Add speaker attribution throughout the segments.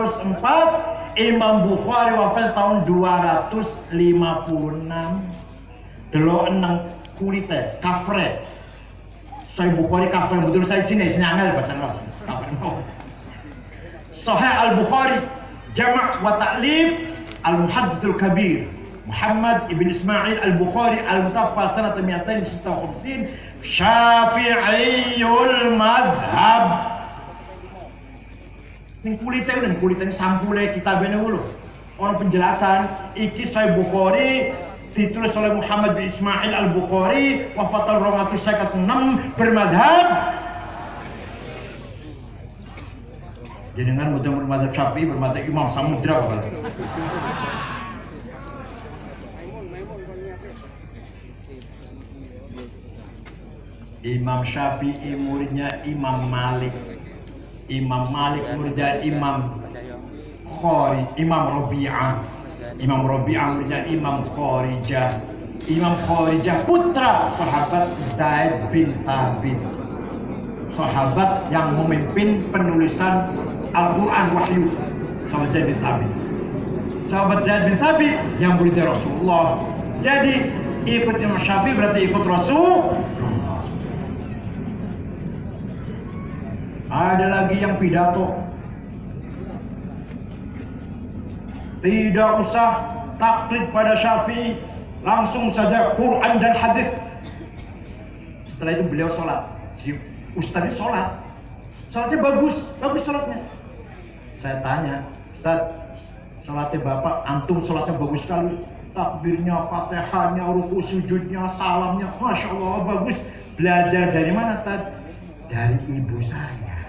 Speaker 1: 204, Imam Bukhari wafat tahun 256. Delok enang kulite kafre. Sahih Bukhari kafre betul saya sini angel baca nol. Sahih Al-Bukhari Jama' wa Ta'lif Al-Muhaddits Al-Kabir Muhammad ibn Ismail Al-Bukhari Al-Mutawaffa sanat 256, Syafi'iyul madhab. Ning kulite sampule kitabene dulu. Ono penjelasan iki Sahih Bukhari ditulis oleh Muhammad bin Ismail Al-Bukhari wafat tahun 256 bermadhab. Jenengan betul bermadhab Syafi'i, bermadhab Imam Samudra kan. Imam Syafi'i muridnya Imam Malik. Imam Malik muridnya Imam Rabi'ah. Imam Rabi'ah muridnya Imam Kharijah. Imam Kharijah putra sahabat Zaid bin Thabit, sahabat yang memimpin penulisan Al-Quran wahyu. Sahabat Zaid bin Thabit, sahabat Zaid bin Thabit yang muridnya Rasulullah. Jadi ikut Imam Syafi'i berarti ikut Rasul. Ada lagi yang pidato, tidak usah taklid pada Syafi'i, langsung saja Quran dan hadis. Setelah itu beliau sholat. Si Ustaz sholatnya bagus sholatnya. Saya tanya, Ustaz, sholatnya Bapak, antum sholatnya bagus sekali. Takbirnya, fatihahnya, ruku sujudnya, salamnya, Masya Allah bagus. Belajar dari mana, Tad? Dari ibu saya,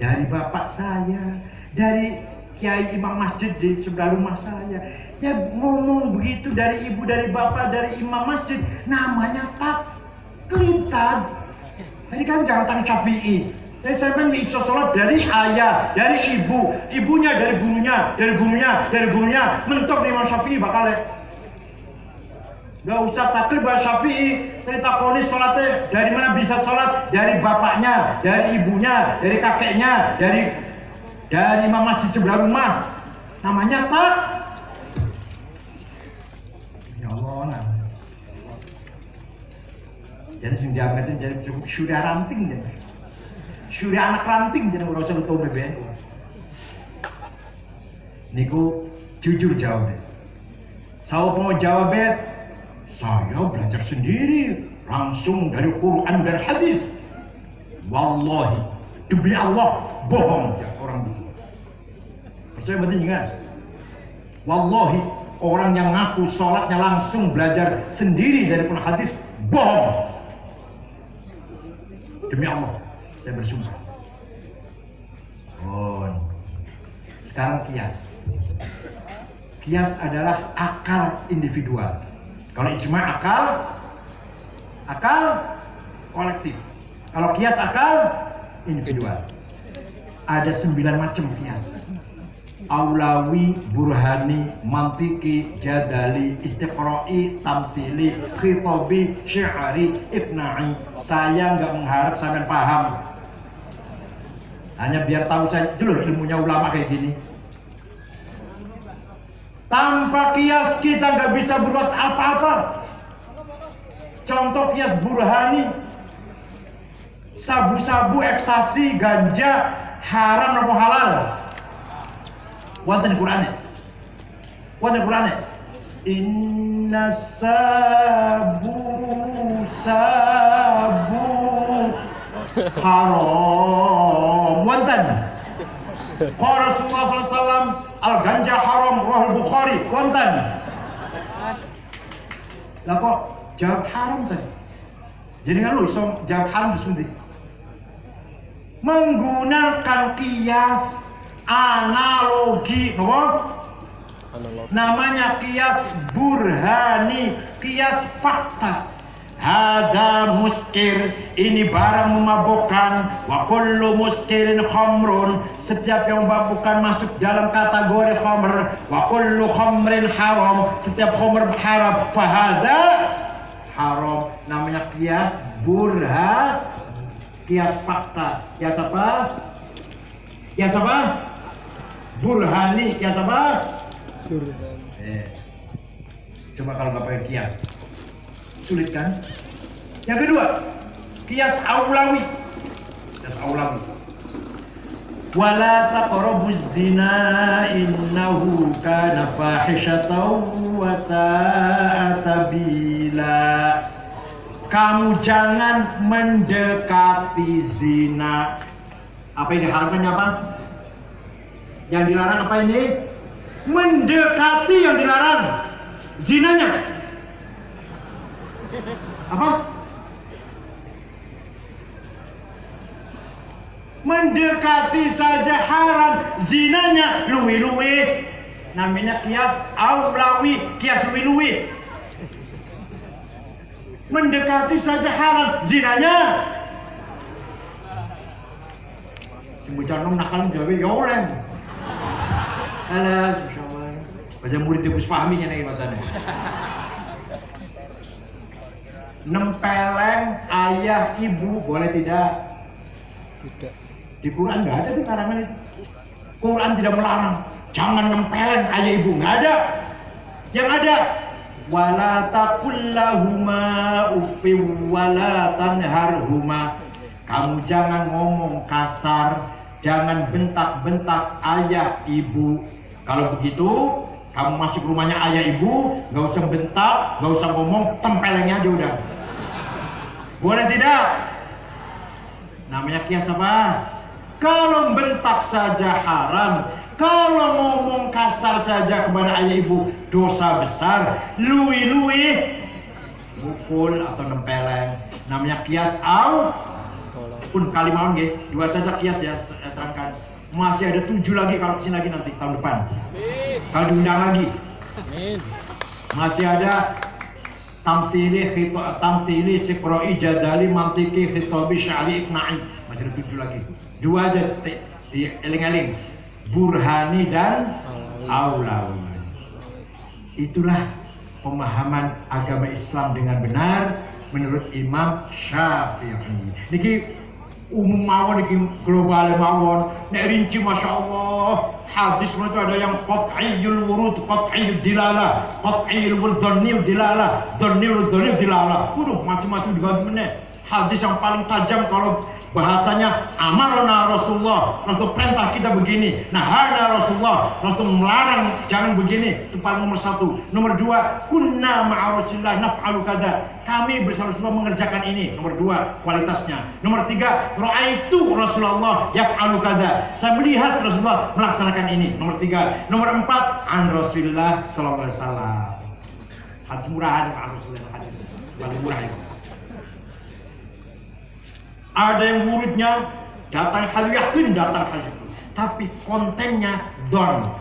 Speaker 1: dari bapak saya, dari Kiai Imam Masjid di sebelah rumah saya. Ya ngomong begitu dari ibu, dari bapak, dari imam masjid, namanya taklid. Tadi kan jangan tanya Syafi'i. Jadi saya kan bisa sholat dari ayah, dari ibu, ibunya dari gurunya, dari gurunya, mentok Imam Syafi'i bakal. Gak usah taklid pada Syafi'i. Tadi takoni sholatnya dari mana bisa sholat? Dari bapaknya, dari ibunya, dari kakeknya, dari imam masjid sebelah rumah. Namanya tak. Ya Allah, nah. Jadi sing diangkatin jadi sudah ranting jadi. Sudah anak ranting jadi merasa betul BBN. Niku jujur jawabnya. Saya mau jawabnya, saya belajar sendiri langsung dari Quran dan hadis. Wallahi, demi Allah, bohong ya orang itu. Percaya betul ingat? Wallahi, orang yang ngaku sholatnya langsung belajar sendiri dari Quran hadis, bohong. Demi Allah, saya bersumpah. Oh, sekarang kias. Kias adalah akal individual. Kalau ijma akal kolektif. Kalau kias akal individual. Ada 9 macam kias. Aulawi, burhani, mantiki, jadali, istiqra'i, tamthili, khitabi, syi'ari, ibna'i. Saya nggak mengharap sampean paham. Hanya biar tahu saya dulu ilmunya ulama kayak gini. Tanpa kias kita nggak bisa berbuat apa-apa. Contoh kias burhani, sabu-sabu, ekstasi, ganja, haram atau halal. Wonten Qur'ane. Inna sabu haram. Wonten. Qala Rasulullah SAW al-ganja haram, Rahul Bukhari. Wonten. Lah kok jawab haram tadi? Jadi kan lu iso jawab haram sendiri. Menggunakan kias analogi, namanya kias burhani, kias fakta. Hada muskir, ini barang memabukkan. Wa kullu muskirin khamrun, setiap yang memabukkan masuk dalam kategori khamr. Wa kullu khamrin haram, setiap khamr haram. Fahada haram, namanya kias burhan, kias fakta. Kias apa? Burhani, kias apa? Coba kalau nggak pakai kias, sulit kan? Yang kedua, kias aulawi. Kias aulawi. Wala taqrabuz zina innahu kana fahishatan wa sa'a sabila. Kamu jangan mendekati zina. Apa yang diharamkan apa? Yang dilarang apa ini? Mendekati yang dilarang. Zinanya. Apa? Mendekati saja haram, zinanya luwi-luwi. Namanya kias aulawi, kias luwi-luwi. Mendekati saja haram, zinanya. Si bocah nom nakal jawab ya orang. Alah, susah. Baca murid Gus Fahmi nya nih masane. Nempeleng ayah ibu boleh tidak? Tidak. Di Quran nggak ada tuh larangan itu. Quran tidak melarang. Jangan nempeleng ayah ibu, nggak ada. Yang ada wala taqul lahuma uffin wala tanharhuma. Kamu jangan ngomong kasar, jangan bentak-bentak ayah ibu. Kalau begitu, kamu masuk rumahnya ayah ibu, nggak usah bentak, nggak usah ngomong, tempelengnya aja udah. Boleh tidak? Namanya kias apa? Kalau bentak saja haram, kalau ngomong kasar saja kepada ayah ibu dosa besar. Lui-lui, mukul atau nempeleng, namanya kias au. Pun kalimaun nggih, dua saja kias ya, saya terangkan. Masih ada 7 lagi kalau kesini lagi nanti tahun depan. Kalau diundang lagi. Masih ada tamsili sikroi jadali mantiki khitabi syari iqna'i. Masih ada 7 lagi. 2 aja eling-eling. Burhani dan aulawi. Itulah pemahaman agama Islam dengan benar menurut Imam Syafi'i. Niki umum mawon, niki global mawon. Nek rinci masya Allah, hadis itu ada yang qat'iyul wurud, qat'iyul dilalah, qat'iyul wurdaniul dilalah, daniul dilalah. Waduh, macam-macam dibagi meneh. Hadis yang paling tajam kalau bahasanya amarna Rasulullah, Rasul perintah kita begini. Nah, hana Rasulullah, Rasul melarang jangan begini. Itu paling nomor 1. Nomor 2, kunna ma'a Rasulullah naf'alu kada. Kami bersama Rasulullah mengerjakan ini. Nomor 2, kualitasnya. Nomor 3, ra'aitu Rasulullah yaf'alu kada. Saya melihat Rasulullah melaksanakan ini. Nomor 3. Nomor 4, an Rasulullah sallallahu alaihi wasallam. Hadis murahan an Rasulullah, hadis paling murah itu. Ada yang muridnya datang hal yakin, datang hal yakin, tapi kontennya don,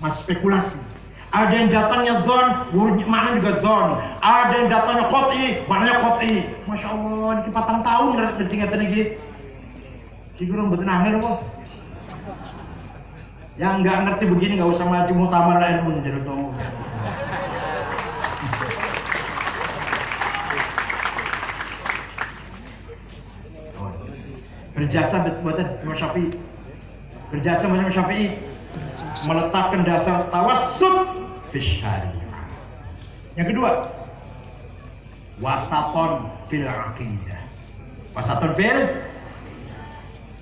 Speaker 1: mas spekulasi. Ada yang datangnya don, muridnya mana juga don. Ada yang datangnya qat'i, maknanya qat'i. Masya Allah, ini 4 tahun ngerti ngeten iki. Iki kurang mboten angel kok. Yang nggak ngerti begini nggak usah maju muktamar NU jadi tong. Berjasa buatan Imam Syafi'i. Berjasa Imam Syafi'i meletakkan dasar tawassut fi syariah. Yang kedua, wasaton fil aqidah. Wasaton fil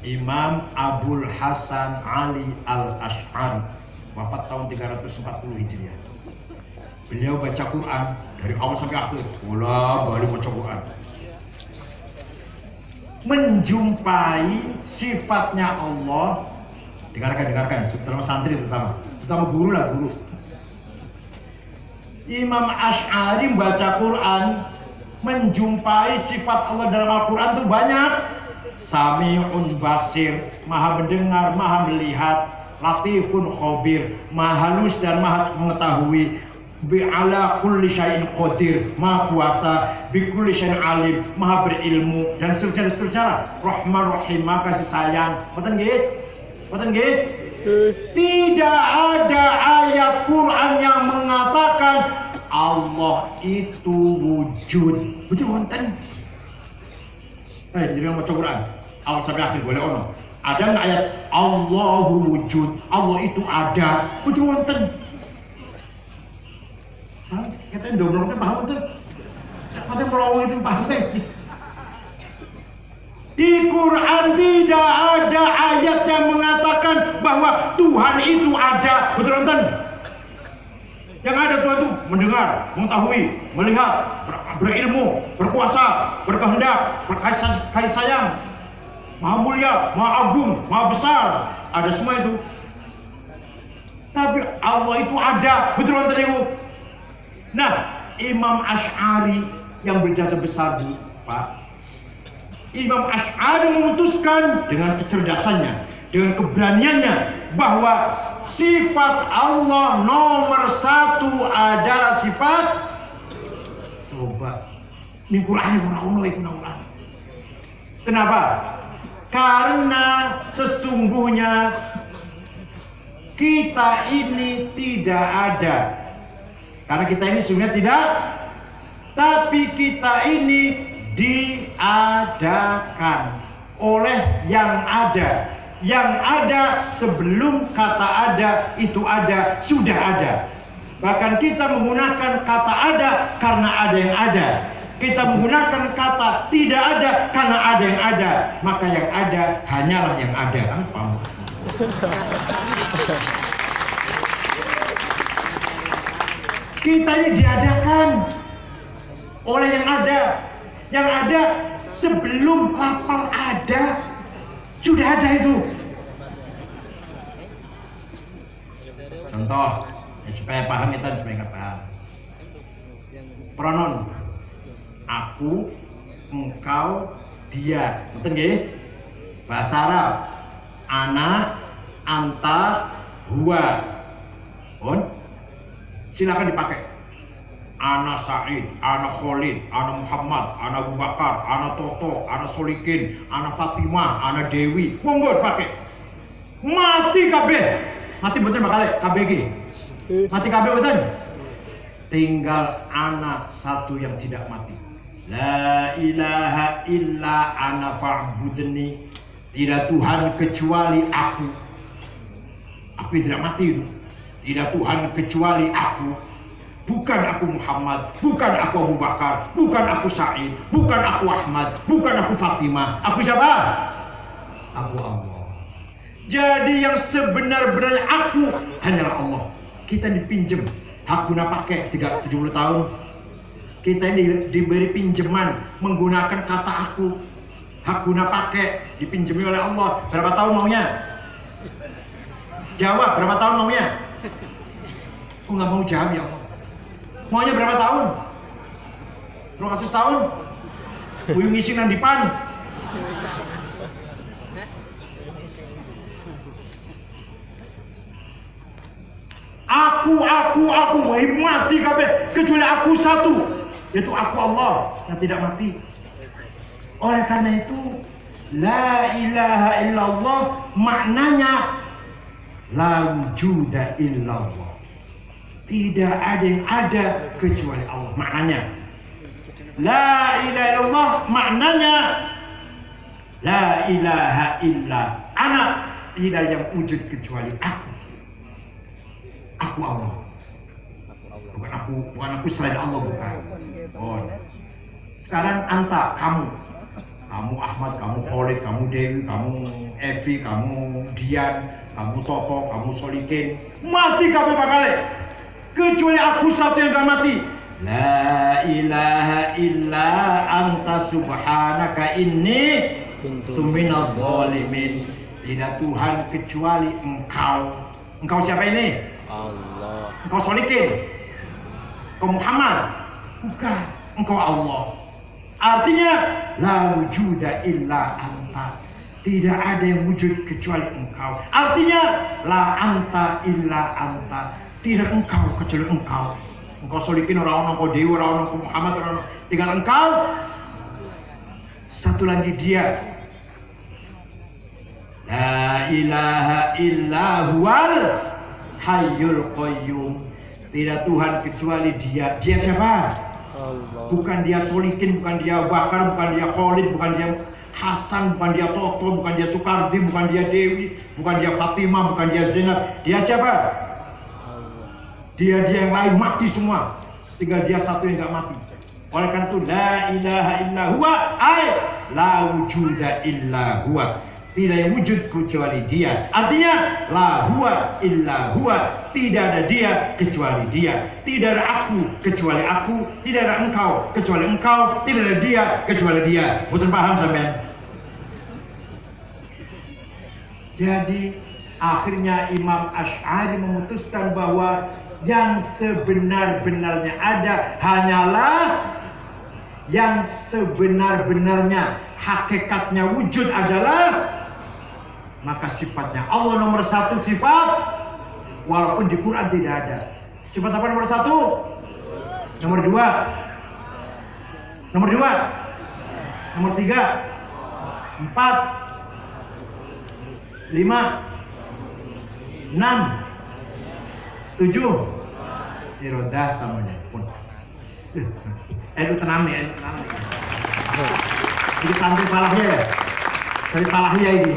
Speaker 1: Imam Abul Hasan Ali Al-Asy'ari, wafat tahun 340 Hijriah. Beliau baca Quran dari awal sampai akhir, bolak-balik baca Quran. Menjumpai sifatnya Allah, dengarkan, terutama santri, terutama guru lah, guru. Imam Asy'ari membaca Quran, menjumpai sifat Allah dalam Al-Quran itu banyak. Sami'un basir, maha mendengar, maha melihat. Latifun khabir, maha halus dan maha mengetahui. Bi'ala kulli syai'in qadir, maha kuasa. Bikulli syai'in alim, maha berilmu, dan seterusnya. Rahman Rahim, maha kasih sayang. Betul nggih? Tidak ada ayat Quran yang mengatakan Allah itu wujud. Betul wonten? Jadi yang baca Quran awal sampai akhir boleh ono. Ada nggak ayat Allahu wujud, Allah itu ada? Betul wonten. Kita ndoro kan paham betul. Kata melawang itu paham deh. Di Quran tidak ada ayat yang mengatakan bahwa Tuhan itu ada. Betul wonten. Yang ada Tuhan itu mendengar, mengetahui, melihat, berilmu, berkuasa, berkehendak, berkasih sayang, maha mulia, maha agung, maha besar. Ada semua itu. Tapi Allah itu ada. Betul wonten Ibu. Nah, Imam Asy'ari yang berjasa besar Bu, Pak. Imam Asy'ari memutuskan dengan kecerdasannya, dengan keberaniannya bahwa sifat Allah nomor satu adalah sifat. Coba ini Quran. Kenapa? Karena sesungguhnya kita ini tidak ada. Karena kita ini sebenarnya tidak, tapi kita ini diadakan oleh yang ada. Yang ada sebelum kata ada itu ada, sudah ada. Bahkan kita menggunakan kata ada karena ada yang ada. Kita menggunakan kata tidak ada karena ada yang ada. Maka yang ada hanyalah yang ada. Apa? Kita ini diadakan oleh yang ada. Yang ada sebelum lapar ada, sudah ada itu. Contoh, supaya paham itu, supaya nggak paham. Pronon, aku, engkau, dia. Betul nggih? Bahasa Arab, ana, anta, huwa. Silakan dipakai. Ana Said, ana Khalid, ana Muhammad, ana Abu Bakar, ana Toto, ana Solikin, ana Fatimah, ana Dewi. Monggo dipakai. Mati kabeh. Mati betul bakal kabeh iki. Mati kabeh betul. Tinggal ana satu yang tidak mati. La ilaha illa ana fa'budni. Tidak Tuhan kecuali aku. Aku tidak mati itu. Tidak Tuhan kecuali aku. Bukan aku Muhammad, bukan aku Abu Bakar, bukan aku Sa'id, bukan aku Ahmad, bukan aku Fatimah. Aku siapa? Aku Allah. Jadi yang sebenar-benarnya aku hanyalah Allah. Kita dipinjem, hak guna pakai 70 tahun. Kita ini diberi pinjaman menggunakan kata aku. Hak guna pakai dipinjami oleh Allah. Berapa tahun maunya? Jawab, berapa tahun maunya? Aku nggak mau jawab ya Allah. Maunya berapa tahun? 200 tahun? Kuyu ngisi nang dipan. Aku mati kabeh kecuali aku satu, yaitu aku Allah yang tidak mati. Oleh karena itu, la ilaha illallah maknanya la wujuda illallah. Tidak ada yang ada kecuali Allah. Maknanya la ilaha illallah maknanya la ilaha illa ana. Tidak yang wujud kecuali aku. Aku Allah. Bukan aku selain Allah, bukan. Oh. Sekarang anta, kamu Ahmad, kamu Khalid, kamu Dewi, kamu Evi, kamu Dian, kamu Toto, kamu Solikin. Mati kamu bakal. Kecuali aku satu yang gak mati. La ilaha illa anta subhanaka inni kuntu minadh dhalimin. Tidak Tuhan kecuali engkau. Engkau siapa ini? Allah. Engkau Solikin? Engkau Muhammad? Bukan. Engkau Allah. Artinya la wujuda illa anta. Tidak ada yang wujud kecuali engkau. Artinya la anta illa anta. Tidak engkau kecuali engkau. Engkau Solikin orang-orang, engkau Dewi orang-orang, engkau Muhammad orang-orang. Tinggal engkau. Satu lagi dia. La ilaha illa huwal hayyul qayyum. Tidak Tuhan kecuali dia. Dia siapa? Allah. Bukan dia Solikin, bukan dia Bakar, bukan dia Khalid, bukan dia Hasan bukan dia Toto, bukan dia Soekardi, bukan dia Dewi, bukan dia Fatimah, bukan dia Zainab. Dia siapa? Dia yang lain mati semua. Tinggal dia satu yang nggak mati. Oleh karena itu la ilaha illa huwa, ay la wujuda illa huwa. Tidak yang wujud kecuali dia. Artinya la huwa illa huwa. Tidak ada dia kecuali dia. Tidak ada aku kecuali aku. Tidak ada engkau kecuali engkau. Tidak ada dia kecuali dia. Betul paham sampean? Jadi akhirnya Imam Asy'ari memutuskan bahwa yang sebenar-benarnya ada hanyalah yang sebenar-benarnya hakikatnya wujud adalah, maka sifatnya Allah nomor satu sifat, walaupun di Quran tidak ada. Sifat apa nomor satu? Nomor dua? Nomor dua? Nomor tiga? Empat? Lima? Enam? Tujuh? Irodah samanya pun. Itu tenang nih, Ini santri falahnya ya. Dari falahnya ini.